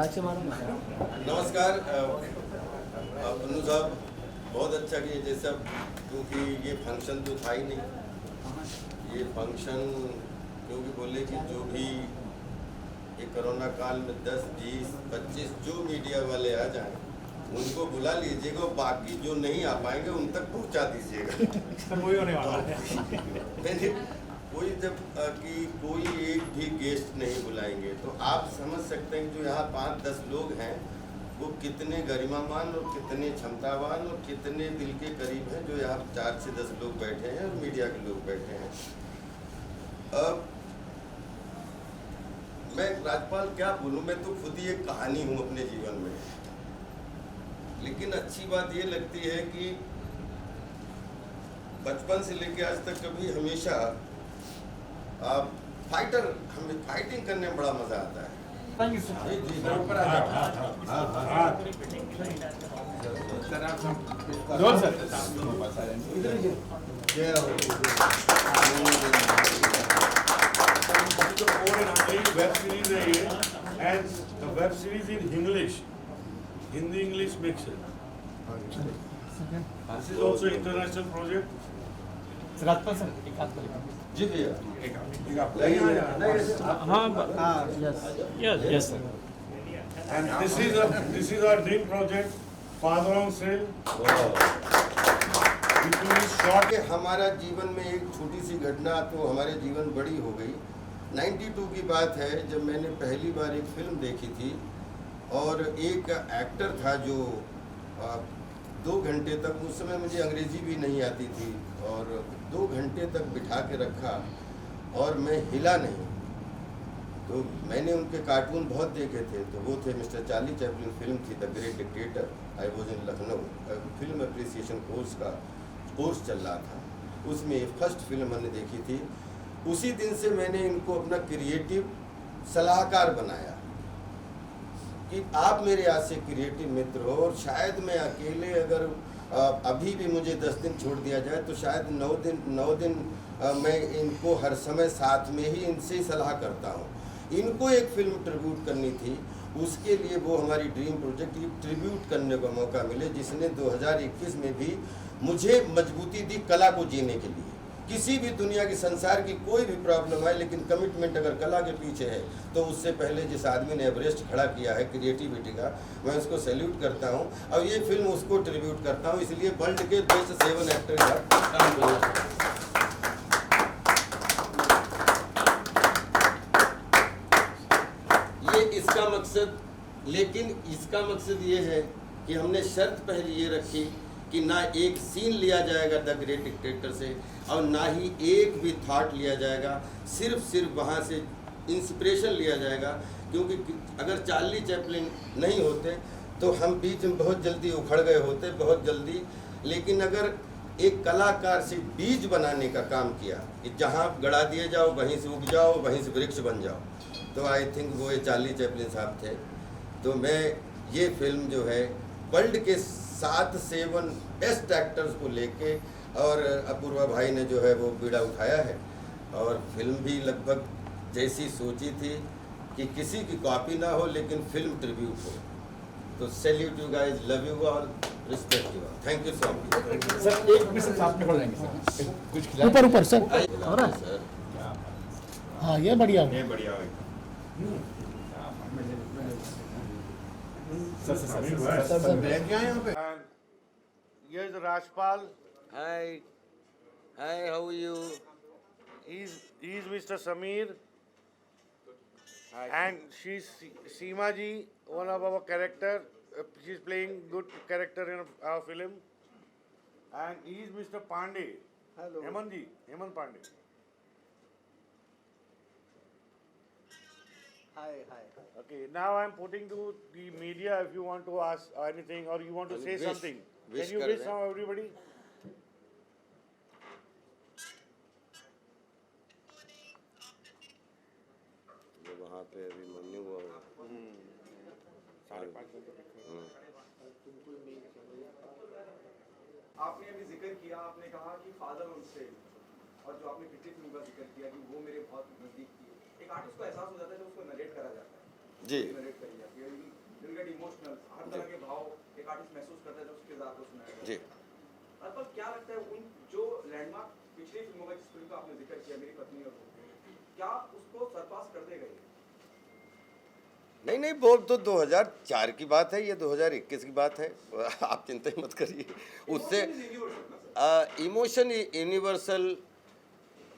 नमस्कार अनु साहब, बहुत अच्छा कि जैसा, क्योंकि ये फंक्शन तो था ही नहीं। ये फंक्शन क्योंकि बोले कि जो भी ये कोरोना काल में 10, 20, 25 जो मीडिया वाले आ जाएं उनको बुला लीजिएगा, बाकी जो नहीं आ पाएंगे उन तक पहुंचा दीजिएगा। वही होने वाला है। कोई जब कि कोई एक भी गेस्ट नहीं बुलाएंगे तो आप समझ सकते हैं कि जो यहाँ 5-10 लोग हैं वो कितने गरिमामान और कितने क्षमतावान और कितने दिल के करीब हैं, जो यहाँ 4 से 10 लोग बैठे हैं और मीडिया के लोग बैठे हैं। अब मैं राजपाल क्या बोलूँ, मैं तो खुद ही एक कहानी हूँ अपने जीवन में। लेकिन अच्छी बात ये लगती है कि बचपन से लेकर आज तक कभी हमेशा हमें फाइटिंग करने में बड़ा मजा आता है। Thank you sir. जी जी ऊपर आ जाओ। जोर सर। वेब सीरीज है ये, and the web series in English, Hindi English mixed. This is also international project. Rajpal sir एक हाथ करेगा। जी भैया, Yes sir. And this is our dream project, Father on Sale. Which is short. कि हमारा जीवन में एक छोटी सी घटना तो हमारे जीवन बड़ी हो गई। 92 की बात है जब मैंने पहली बार एक फिल्म देखी थी और एक एक्टर था जो 2 घंटे तक, उस समय मुझे अंग्रेजी भी नहीं आती थी, और 2 घंटे तक बिठा के रखा और मैं हिला नहीं। तो मैंने उनके कार्टून बहुत देखे थे, तो वो थे मिस्टर चार्ली चैपलिन, फिल्म थी the great dictator. I was in Lucknow, film appreciation course का कोर्स चल रहा था, उसमें फर्स्ट फिल्म मैंने देखी थी। उसी दिन से मैंने इनको अपना क्रिएटिव सलाहकार बनाया कि आप मेरे यहाँ से क्रिएटिव मित्र हो, और शायद मैं अकेले अगर अभी भी मुझे 10 दिन छोड़ दिया जाए तो शायद 9 दिन मैं इनको हर समय साथ में ही इनसे ही सलाह करता हूँ। इनको एक फिल्म ट्रिब्यूट करनी थी, उसके लिए वो हमारी ड्रीम प्रोजेक्ट ट्रिब्यूट करने का मौका मिले, जिसने 2021 में भी मुझे मजबूती दी कला को जीने के लिए। किसी भी दुनिया की, संसार की कोई भी प्रॉब्लम है, लेकिन कमिटमेंट अगर कला के पीछे है तो उससे पहले जिस आदमी ने एवरेस्ट खड़ा किया है क्रिएटिविटी का, मैं उसको सैल्यूट करता हूं। और ये फिल्म उसको ट्रिब्यूट करता हूं, इसलिए वर्ल्ड के बेस्ट 7 एक्टर का ये इसका मकसद। लेकिन इसका मकसद ये है कि हमने शर्त पहले ये रखी कि ना एक सीन लिया जाएगा द ग्रेट डिक्टेटर से, और ना ही एक भी थॉट लिया जाएगा, सिर्फ वहाँ से इंस्पिरेशन लिया जाएगा। क्योंकि अगर चार्ली चैपलिन नहीं होते तो हम बीच में बहुत जल्दी उखड़ गए होते, बहुत जल्दी। लेकिन अगर एक कलाकार से बीज बनाने का काम किया कि जहाँ गड़ा दिए जाओ वहीं से उग जाओ, वहीं से वृक्ष बन जाओ, तो आई थिंक वो चार्ली चैपलिन साहब थे। तो मैं ये फिल्म जो है वर्ल्ड के 7 बेस्ट एक्टर्स को लेके, और अपूर्वा भाई ने जो है वो बीड़ा उठाया है, और फिल्म भी लगभग जैसी सोची थी कि किसी की कॉपी ना हो लेकिन फिल्म ट्रिब्यूट हो। तो salute you guys, love you all, respect you all, thank you so much. Sir एक मिनट साथ में खड़े रहेंगे सर, कुछ ऊपर सर। हो रहा है सर। हाँ ये बढ़िया है। ये बढ़िया है। सर बैठ गया यहाँ पे। Here is Rajpal. Hi, how are you? He's Mr. Sameer. And she's Seema ji, one of our character. She's playing good character in our film. And he's Mr. Pandey. Hello. Hemant Pandey. Hi. Okay, now I'm putting to the media if you want to ask anything or you want to say something. Can you wish now everybody? वहाँ पे अभी mummy वो 5:30 आपने अभी जिक्र किया, आपने कहा कि फादर ऑन सेल, और जो आपने पिछली फिल्म का जिक्र किया कि वो मेरे बहुत नजदीक थी। एक आर्टिस्ट को एहसास हो जाता है जब उसको नरेट करा जाता है, जी नरेट करी जाती है। हर तरह के भाव एक आर्टिस्ट महसूस करता है जब उसके किरदार को सुनाया जाता है। जी। पर क्या लगता है उन जो लैंडमार्क पिछली फिल्मों का, जिस फिल्म का आपने जिक्र किया मेरी पत्नी और वो, क्या उसको सरपास कर देगा ये? नहीं नहीं, वो तो 2004 की बात है, ये 2021 की बात है। आप चिंता ही मत करिए उससे। Emotion universal.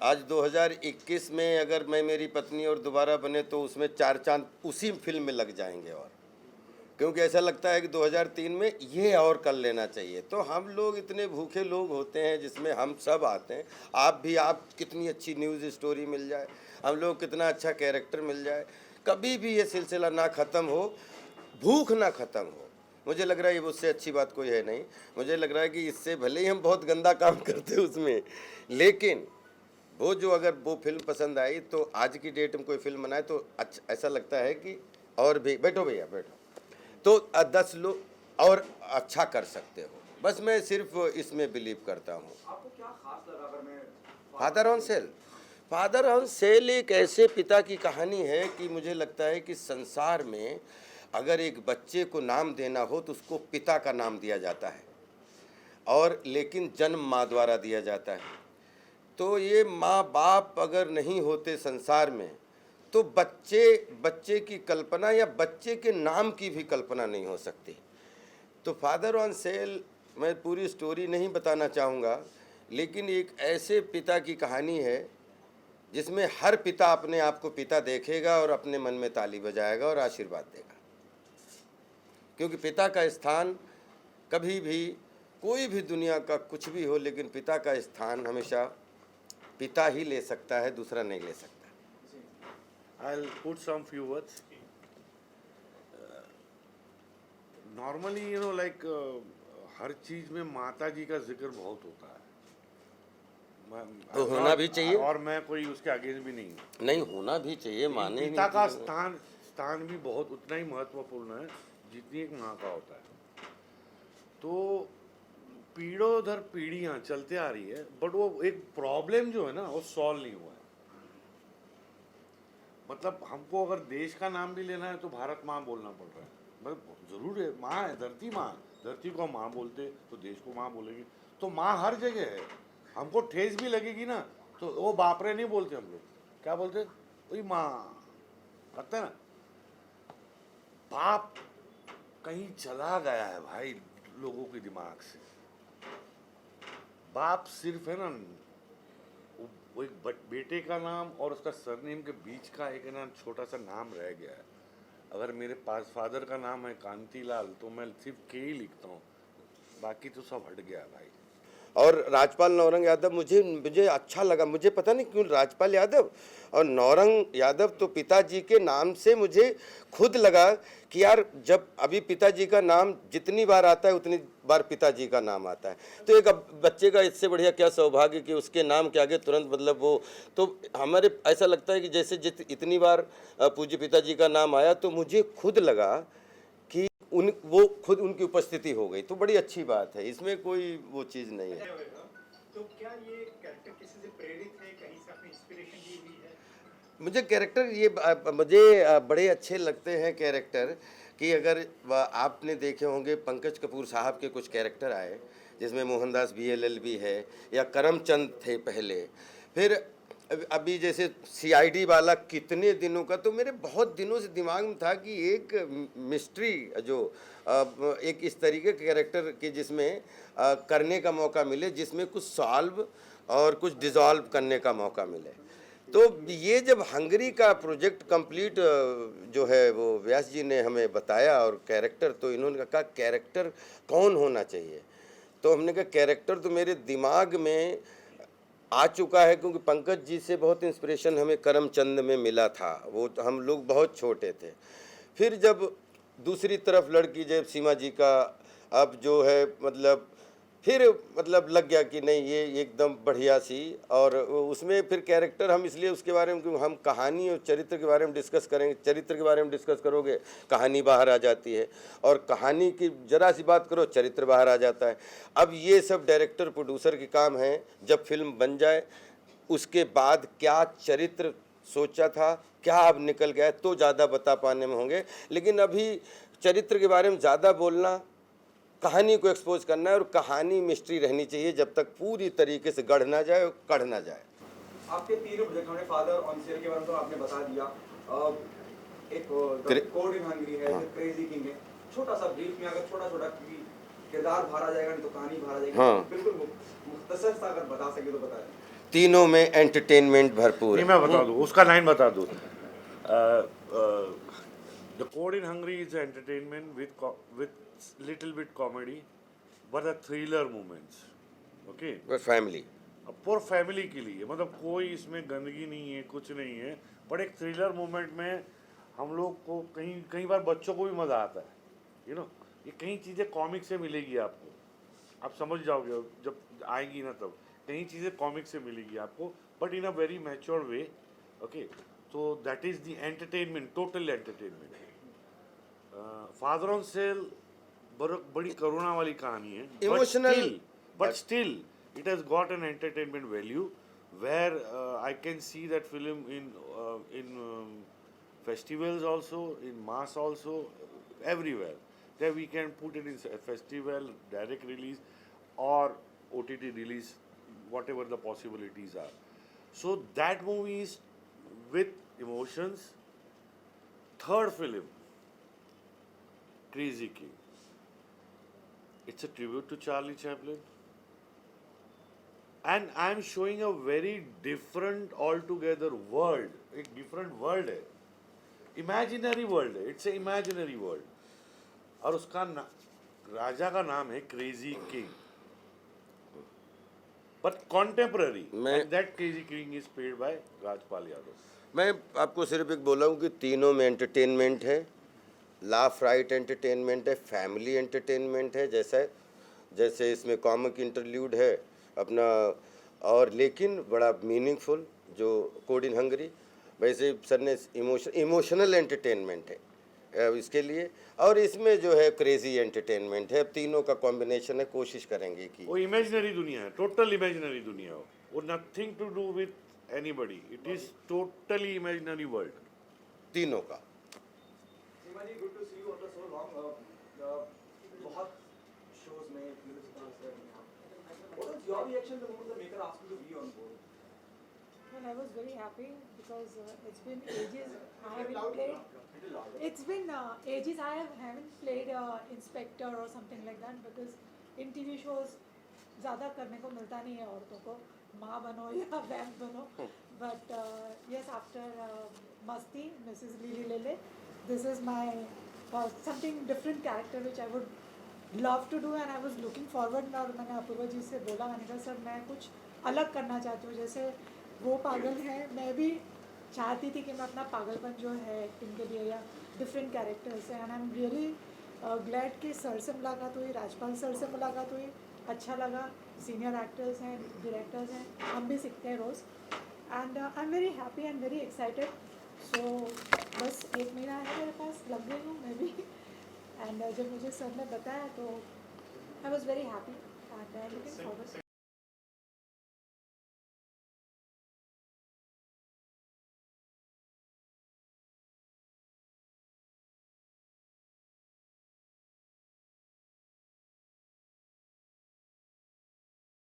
आज 2021 में अगर मैं मेरी पत्नी और दोबारा बने तो उसमें 4 चांद उसी फिल्म में लग जाएंगे। और क्योंकि ऐसा लगता है कि 2003 में ये और कर लेना चाहिए। तो हम लोग इतने भूखे लोग होते हैं जिसमें हम सब आते हैं। आप भी, आप कितनी अच्छी न्यूज़ स्टोरी मिल जाए, हम लोग कितना अच्छा कैरेक्टर मिल जाए, कभी भी ये सिलसिला ना ख़त्म हो, भूख ना ख़त्म हो। मुझे लग रहा है ये उससे अच्छी बात कोई है नहीं। मुझे लग रहा है कि इससे भले ही हम बहुत गंदा काम करते उसमें, लेकिन वो जो अगर वो फिल्म पसंद आई तो आज की डेट में कोई फिल्म बनाए तो अच्छा ऐसा लगता है कि और भी बैठो भैया बैठो, तो 10 लोग और अच्छा कर सकते हो। बस मैं सिर्फ इसमें बिलीव करता हूँ। आपको क्या खास लगा? अगर मैं father on cell, father on cell एक ऐसे पिता की कहानी है कि मुझे लगता है कि संसार में अगर एक बच्चे को नाम देना हो तो उसको पिता का नाम दिया जाता है, और लेकिन जन्म माँ द्वारा दिया जाता है। तो ये माँ बाप अगर नहीं होते संसार में तो बच्चे की कल्पना या बच्चे के नाम की भी कल्पना नहीं हो सकती। तो फादर ऑन सेल, मैं पूरी स्टोरी नहीं बताना चाहूँगा, लेकिन एक ऐसे पिता की कहानी है जिसमें हर पिता अपने आप को पिता देखेगा और अपने मन में ताली बजाएगा और आशीर्वाद देगा। क्योंकि पिता का स्थान कभी भी, कोई भी दुनिया का कुछ भी हो, लेकिन पिता का स्थान हमेशा पिता ही ले सकता है, दूसरा नहीं ले सकता। I'll put some few words. Normally, हर चीज में माता जी का जिक्र बहुत होता है। तो होना भी चाहिए, और मैं कोई उसके अगेंस्ट भी नहीं हूँ। नहीं होना भी चाहिए, माने नहीं। पिता का स्थान भी बहुत उतना ही महत्वपूर्ण है जितनी एक माँ का होता है। तो पीढ़ों दर पीढ़ियाँ चलते आ रही है, बट वो एक प्रॉब्लम जो है ना वो सॉल्व नहीं हुआ है। मतलब हमको अगर देश का नाम भी लेना है तो भारत माँ बोलना पड़ रहा है। मतलब जरूर है, माँ है, धरती माँ है, धरती को माँ बोलते तो देश को माँ बोलेंगे। तो माँ हर जगह है। हमको ठेस भी लगेगी ना तो वो बापरे नहीं बोलते, हम लोग क्या बोलते, वही माँ लगता है ना। बाप कहीं चला गया है भाई लोगों के दिमाग से। बाप सिर्फ है ना वो एक बेटे का नाम और उसका सरनेम के बीच का एक ना छोटा सा नाम रह गया है। अगर मेरे पास फादर का नाम है कांतीलाल तो मैं सिर्फ के ही लिखता हूँ, बाकी तो सब हट गया भाई। और राजपाल नौरंग यादव मुझे अच्छा लगा। मुझे पता नहीं क्यों राजपाल यादव और नौरंग यादव तो पिताजी के नाम से मुझे खुद लगा कि यार जब अभी पिताजी का नाम जितनी बार आता है उतनी बार पिताजी का नाम आता है। तो एक बच्चे का इससे बढ़िया क्या सौभाग्य कि उसके नाम के आगे तुरंत मतलब वो, तो हमारे ऐसा लगता है कि जैसे इतनी बार पूज्य पिताजी का नाम आया तो मुझे खुद लगा कि वो खुद उनकी उपस्थिति हो गई। तो बड़ी अच्छी बात है, इसमें कोई वो चीज़ नहीं है। तो क्या ये कैरेक्टर किसी से प्रेरित है, कहीं से आपने इंस्पिरेशन ली हुई है? मुझे कैरेक्टर ये मुझे बड़े अच्छे लगते हैं कैरेक्टर कि अगर आपने देखे होंगे पंकज कपूर साहब के कुछ कैरेक्टर आए जिसमें मोहनदास VLL भी है या करमचंद थे पहले, फिर अभी जैसे CID वाला कितने दिनों का, तो मेरे बहुत दिनों से दिमाग में था कि एक मिस्ट्री जो एक इस तरीके के कैरेक्टर के जिसमें करने का मौका मिले, जिसमें कुछ सॉल्व और कुछ डिसॉल्व करने का मौका मिले। तो ये जब हंगरी का प्रोजेक्ट कंप्लीट जो है वो व्यास जी ने हमें बताया और कैरेक्टर, तो इन्होंने कहा कैरेक्टर कौन होना चाहिए। तो हमने कहा कैरेक्टर तो मेरे दिमाग में आ चुका है, क्योंकि पंकज जी से बहुत इंस्पिरेशन हमें करमचंद में मिला था। वो हम लोग बहुत छोटे थे। फिर जब दूसरी तरफ लड़की जब सीमा जी का अब जो है मतलब लग गया कि नहीं ये एकदम बढ़िया सी, और उसमें फिर कैरेक्टर हम इसलिए उसके बारे में, क्योंकि हम कहानी और चरित्र के बारे में डिस्कस करेंगे, चरित्र के बारे में डिस्कस करोगे कहानी बाहर आ जाती है, और कहानी की जरा सी बात करो चरित्र बाहर आ जाता है। अब ये सब डायरेक्टर प्रोड्यूसर के काम है, जब फिल्म बन जाए उसके बाद क्या चरित्र सोचा था, क्या अब निकल गया तो ज़्यादा बता पाने में होंगे। लेकिन अभी चरित्र के बारे में ज़्यादा बोलना, कहानी को एक्सपोज करना है, और कहानी मिस्ट्री रहनी चाहिए जब तक पूरी तरीके से गढ़ ना जाए और कढ़ ना जाए। आपके तीनों प्रोजेक्ट हमने फादर ऑन सेल के बारे में तो आपने बता दिया, एक कोड इन हंगरी है, क्रेजी किंग है। छोटा सा ब्रीफ में अगर छोटा किरदार भरा जाएगा नहीं तो कहानी भरा जाएगी, हाँ। बिल्कुल मुख्तसर सा अगर बता सके तो बताएं। तीनों में एंटरटेनमेंट भरपूर नहीं है। मैं बता दूँ, उसका लाइन बता दूँ। The code in Hungary is entertainment with little bit comedy but the thriller moments, okay, बस फैमिली, अब पूरा फैमिली के लिए, मतलब कोई इसमें गंदगी नहीं है, कुछ नहीं है, बट एक थ्रिलर मोमेंट में हम लोग को कई बार बच्चों को भी मज़ा आता है, यू नो। ये कई चीज़ें कॉमिक से मिलेगी आपको, आप समझ जाओगे जब आएगी ना, तब कई चीज़ें कॉमिक से मिलेगी आपको, but in a very mature way, okay. तो that is the entertainment, total entertainment. Father on sale बड़ी करुणा वाली कहानी है, Emotional, but still it has got an entertainment value where I can see that film in festivals also, in mass also, everywhere. There we can put it in a festival, direct release or OTT release, whatever the possibilities are. So that movie is with emotions. Third film, Crazy King. It's a tribute to Charlie Chaplin. And I'm showing a very different altogether world. एक different world है. Imaginary world है. It's a imaginary world. और उसका राजा का नाम है Crazy King. But contemporary. And that Crazy King is played by Rajpal Yadav. मैं आपको सिर्फ एक बोला हूँ कि तीनों में एंटरटेनमेंट है, लाफ राइट एंटरटेनमेंट है, फैमिली एंटरटेनमेंट है, जैसे इसमें कॉमिक इंटरल्यूड है अपना, और लेकिन बड़ा मीनिंगफुल जो कोड इन हंगरी, वैसे सर ने इमोशनल एंटरटेनमेंट है इसके लिए, और इसमें जो है क्रेजी एंटरटेनमेंट है। अब तीनों का कॉम्बिनेशन है, कोशिश करेंगे कि वो इमेजिनरी दुनिया है, टोटल इमेजिनरी दुनिया हो, वो nothing to do with anybody, it is totally imaginary world तीनों का। Seema ji, good to see you after so long. बहुत शोज में What was your reaction the moment the maker asked you to be on board? Well, I was very happy because it's been ages I haven't played. It's been ages I haven't played inspector or something like that, because in TV shows ज़्यादा करने को मिलता नहीं है औरतों को, माँ बनो या वैम्प बनो. But yes, after Masti, Mrs. Lili Lele, this is my something different character which I would love to do and I was looking forward. और मैंने अपूर्वा जी से बोला, मैंने कहा सर मैं कुछ अलग करना चाहती हूँ, जैसे वो पागल है, मैं भी चाहती थी कि मैं अपना पागलपन जो है एक्टिंग के लिए या डिफरेंट कैरेक्टर्स है, and I am really glad कि सर से मुलाकात हुई, राजपाल सर से मुलाकात हुई, अच्छा लगा, सीनियर एक्टर्स हैं, डायरेक्टर्स हैं, हम भी सीखते हैं रोज़, and I am very happy and very excited. So बस 1 महीना है मेरे पास, लग गई हूँ मैं भी, एंड जब मुझे सर ने बताया तो I was very happy and I looking forward.